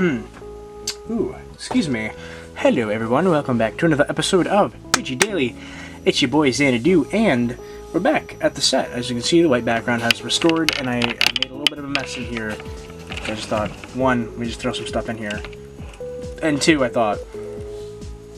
Ooh, excuse me. Hello everyone, welcome back to another episode of Digi Daily. It's your boy Xanaxdu, and we're back at the set. As you can see, the white background has restored, and I made a little bit of a mess in here. I just thought, one, we just throw some stuff in here, and two, I thought,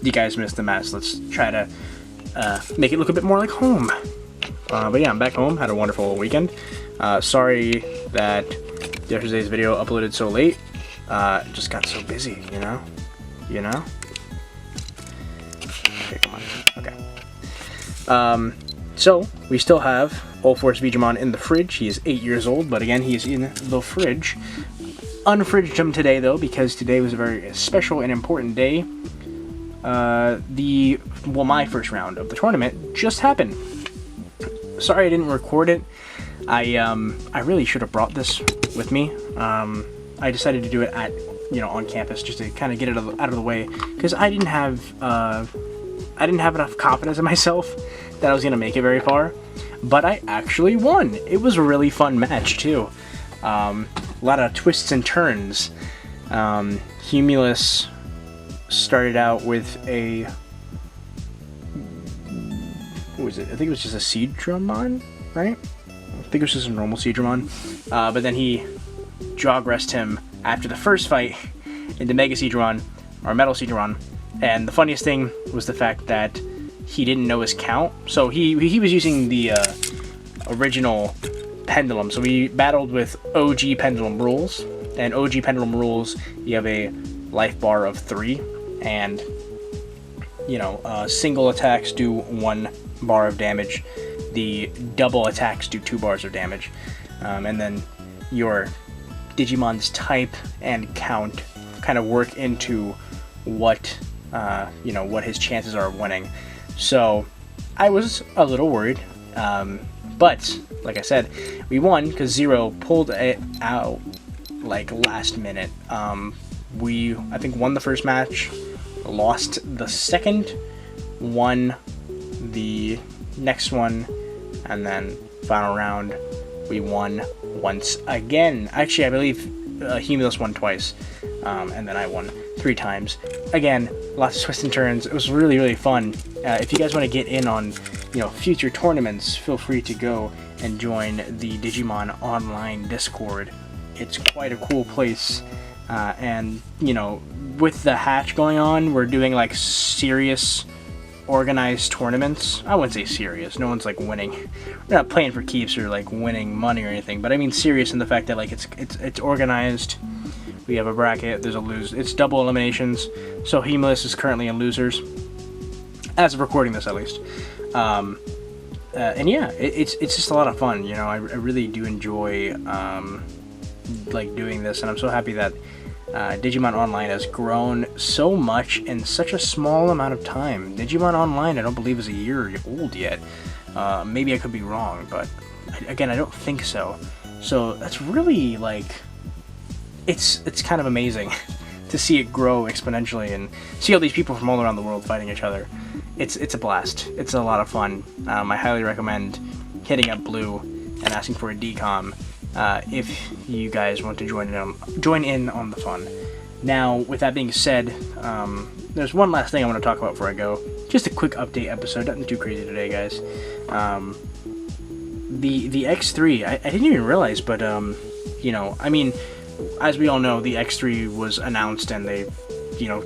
you guys missed the mess. Let's try to make it look a bit more like home. But yeah, I'm back home, had a wonderful weekend. Sorry that yesterday's video uploaded so late. Just got so busy, you know? Okay, come on. Okay. So, we still have Ulforce Vegemon in the fridge. He is 8 years old, but again, he is in the fridge. Unfridged him today, though, because today was a very special and important day. My first round of the tournament just happened. Sorry I didn't record it. I really should have brought this with me. I decided to do it at, on campus just to kind of get it out of the way, because I didn't have enough confidence in myself that I was gonna make it very far. But I actually won. It was a really fun match too. A lot of twists and turns. Humulos started out with a, what was it? I think it was just a Seedramon, right? I think it was just a normal Seedramon. But then he jog-rest him after the first fight into Mega Seedramon, or Metal Seedramon. And the funniest thing was the fact that he didn't know his count. So he was using the original Pendulum. So we battled with OG Pendulum rules. And OG Pendulum rules, you have a life bar of 3. And, single attacks do 1 bar of damage. The double attacks do 2 bars of damage. And then your Digimon's type and count kind of work into what what his chances are of winning. So I was a little worried, but like I said, we won because Zero pulled it out like last minute. We, I think, won the first match, lost the second, won the next one, and then final round we won once again. Actually, I believe Humulos won twice, and then I won 3 times. Again, lots of twists and turns. It was really, really fun. If you guys want to get in on, future tournaments, feel free to go and join the Digimon Online Discord. It's quite a cool place. And, with the hatch going on, we're doing, like, serious organized tournaments. I wouldn't say serious. No one's, like, winning. We're not playing for keeps or, like, winning money or anything. But I mean serious in the fact that, like, it's organized. We have a bracket. There's a lose. It's double eliminations. So Humulos is currently in losers, as of recording this, at least. And yeah, it's just a lot of fun. I really do enjoy like doing this, and I'm so happy that Digimon Online has grown so much in such a small amount of time. Digimon Online, I don't believe, is a year old yet. Maybe I could be wrong, but again, I don't think so. So that's really, like, it's kind of amazing to see it grow exponentially and see all these people from all around the world fighting each other. It's a blast. It's a lot of fun. I highly recommend hitting up Blue and asking for a DCOM if you guys want to join in on the fun. Now, with that being said, there's one last thing I want to talk about before I go. Just a quick update episode. Nothing too crazy today, guys. The X3, I didn't even realize, but I mean, as we all know, the X3 was announced, and they,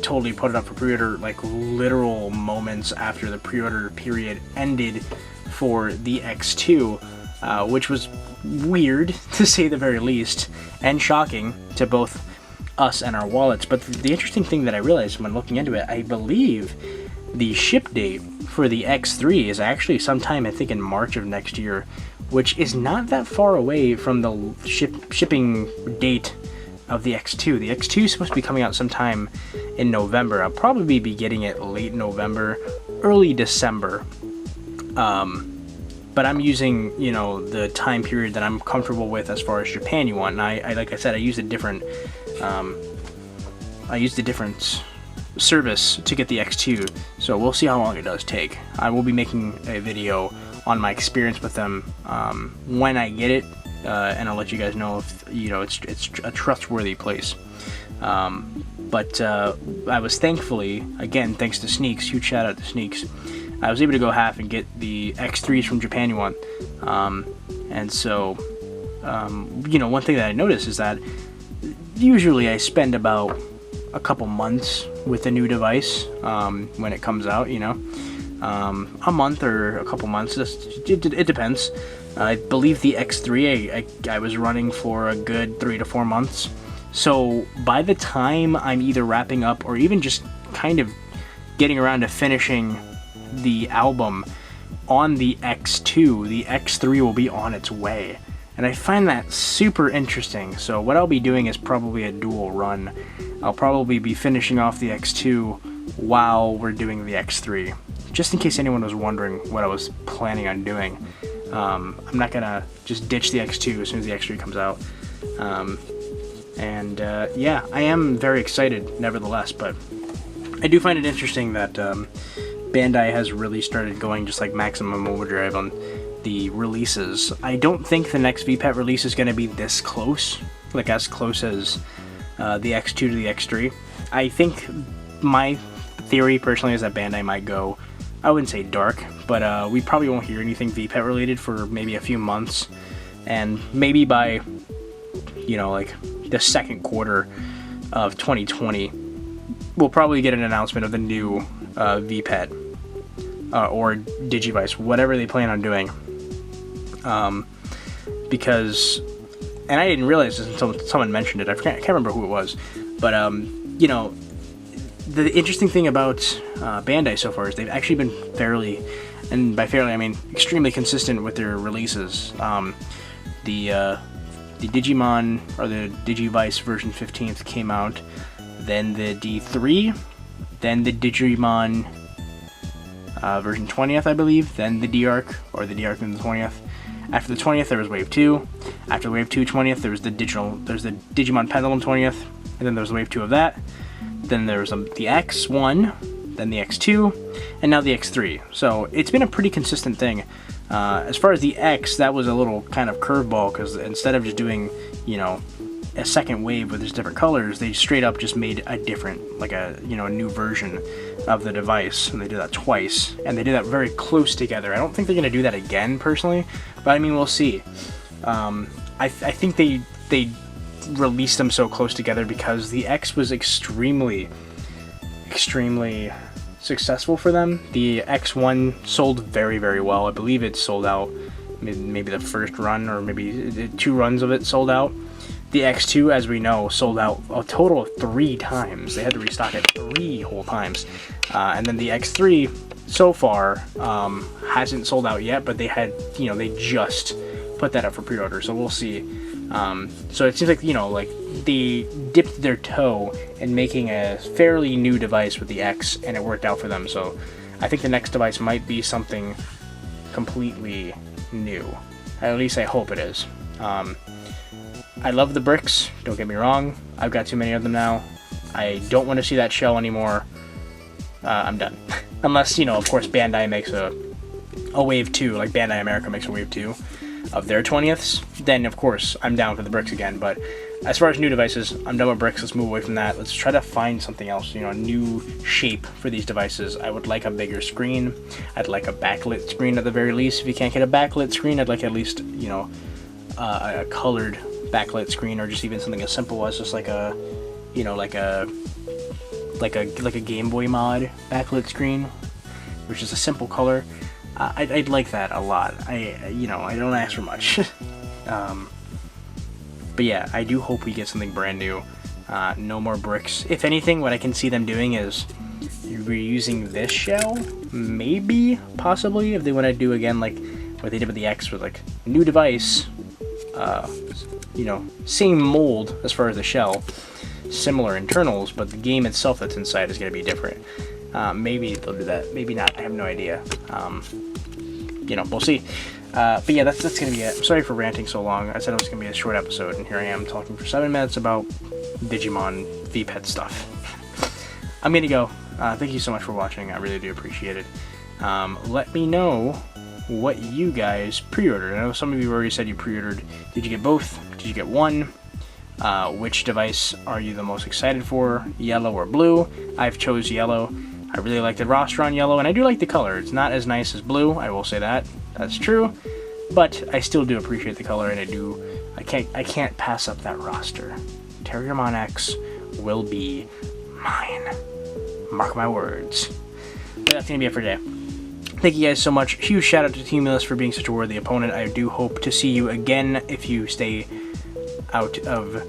totally put it up for pre-order, like, literal moments after the pre-order period ended for the X2, which was weird, to say the very least, and shocking to both us and our wallets. But the interesting thing that I realized when looking into it, I believe the ship date for the X3 is actually sometime, I think, in March of next year, which is not that far away from the shipping date of the X2. The X2 is supposed to be coming out sometime in November. I'll probably be getting it late November, early December. But I'm using, the time period that I'm comfortable with as far as Japan you want. And I like I said, I used a different service to get the X2, so we'll see how long it does take. I will be making a video on my experience with them when I get it, and I'll let you guys know if it's a trustworthy place. But I was thankfully, again, thanks to Sneaks, huge shout out to Sneaks, I was able to go half and get the X3s from Japan Yuan. And so, one thing that I noticed is that usually I spend about a couple months with a new device when it comes out, a month or a couple months, it depends. I believe the X3 I was running for a good 3 to 4 months. So by the time I'm either wrapping up or even just kind of getting around to finishing the album on the X2, the X3 will be on its way. And I find that super interesting. So what I'll be doing is probably a dual run. I'll probably be finishing off the X2 while we're doing the X3. Just in case anyone was wondering what I was planning on doing. I'm not gonna just ditch the X2 as soon as the X3 comes out. Yeah, I am very excited nevertheless, but I do find it interesting that Bandai has really started going just like maximum overdrive on the releases. I don't think the next VPET release is going to be this close, like as close as the X2 to the X3. I think my theory personally is that Bandai might go, I wouldn't say dark, but we probably won't hear anything VPET related for maybe a few months, and maybe by like the second quarter of 2020 we'll probably get an announcement of the new VPET or Digivice, whatever they plan on doing, because, and I didn't realize this until someone mentioned it, I can't remember who it was, but the interesting thing about Bandai so far is they've actually been fairly, and by fairly I mean extremely consistent with their releases. The Digimon, or the Digivice version 15th came out, then the D3, then the Digimon version 20th, I believe, then the D-Arc, or the D-Arc and the 20th. After the 20th, there was Wave 2. After Wave 2 20th, there's the Digimon Pendulum 20th, and then there was Wave 2 of that. Then there was the X1, then the X2, and now the X3. So it's been a pretty consistent thing. As far as the X, that was a little kind of curveball, because instead of just doing, a second wave with just different colors, they straight up just made a different, like a new version of the device, and they did that twice, and they did that very close together. I don't think they're going to do that again, personally, but I mean, we'll see. I think they released them so close together because the X was extremely successful for them. The X1 sold very, very well. I believe it sold out maybe the first run, or maybe 2 runs of it sold out. The X2, as we know, sold out a total of 3 times. They had to restock it 3 whole times. And then the X3 so far hasn't sold out yet, but they had, they just put that up for pre-order, so we'll see. So it seems like, like they dipped their toe in making a fairly new device with the X, and it worked out for them. So I think the next device might be something completely new. At least I hope it is. I love the bricks, don't get me wrong. I've got too many of them now. I don't want to see that shell anymore. I'm done. Unless, of course, Bandai makes a Wave 2, like Bandai America makes a Wave 2 of their 20ths, then of course I'm down for the bricks again. But as far as new devices, I'm done with bricks. Let's move away from that. Let's try to find something else, a new shape for these devices. I would like a bigger screen. I'd like a backlit screen at the very least. If you can't get a backlit screen, I'd like at least, a colored backlit screen, or just even something as simple as just like a, like a Game Boy mod backlit screen, which is a simple color. I'd like that a lot. I don't ask for much. But yeah, I do hope we get something brand new. No more bricks. If anything, what I can see them doing is reusing this shell, maybe, possibly, if they want to do again like what they did with the X, with like a new device, same mold as far as the shell, similar internals, but the game itself that's inside is going to be different. Maybe they'll do that, maybe not, I have no idea. We'll see. But yeah, that's going to be it. I'm sorry for ranting so long. I said it was going to be a short episode, and here I am talking for 7 minutes about Digimon VPET stuff. I'm going to go. Thank you so much for watching. I really do appreciate it. Let me know what you guys pre-ordered. I know some of you already said you pre-ordered. Did you get both? Did you get one? Which device are you the most excited for, yellow or blue? I've chose yellow. I really like the roster on yellow, and I do like the color. It's not as nice as blue, I will say that. That's true. But I still do appreciate the color, and I can't pass up that roster. Terriermon X will be mine. Mark my words. But that's gonna be it for today. Thank you guys so much. Huge shout out to Humulos for being such a worthy opponent. I do hope to see you again if you stay out of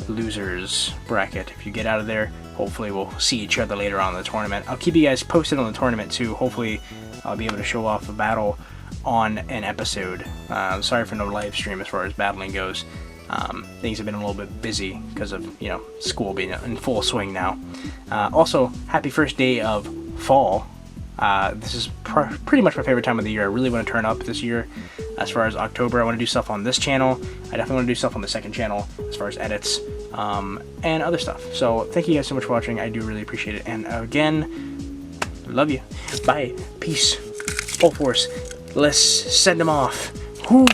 losers bracket. If you get out of there, hopefully we'll see each other later on in the tournament. I'll keep you guys posted on the tournament too. Hopefully I'll be able to show off a battle on an episode. Sorry for no live stream as far as battling goes. Things have been a little bit busy because of, you know, school being in full swing now. Also, happy first day of fall. This is pretty much my favorite time of the year. I really want to turn up this year. As far as October, I want to do stuff on this channel. I definitely want to do stuff on the second channel as far as edits and other stuff. So thank you guys so much for watching. I do really appreciate it. And again, love you. Bye. Peace. Ulforce. Let's send them off. Whoo!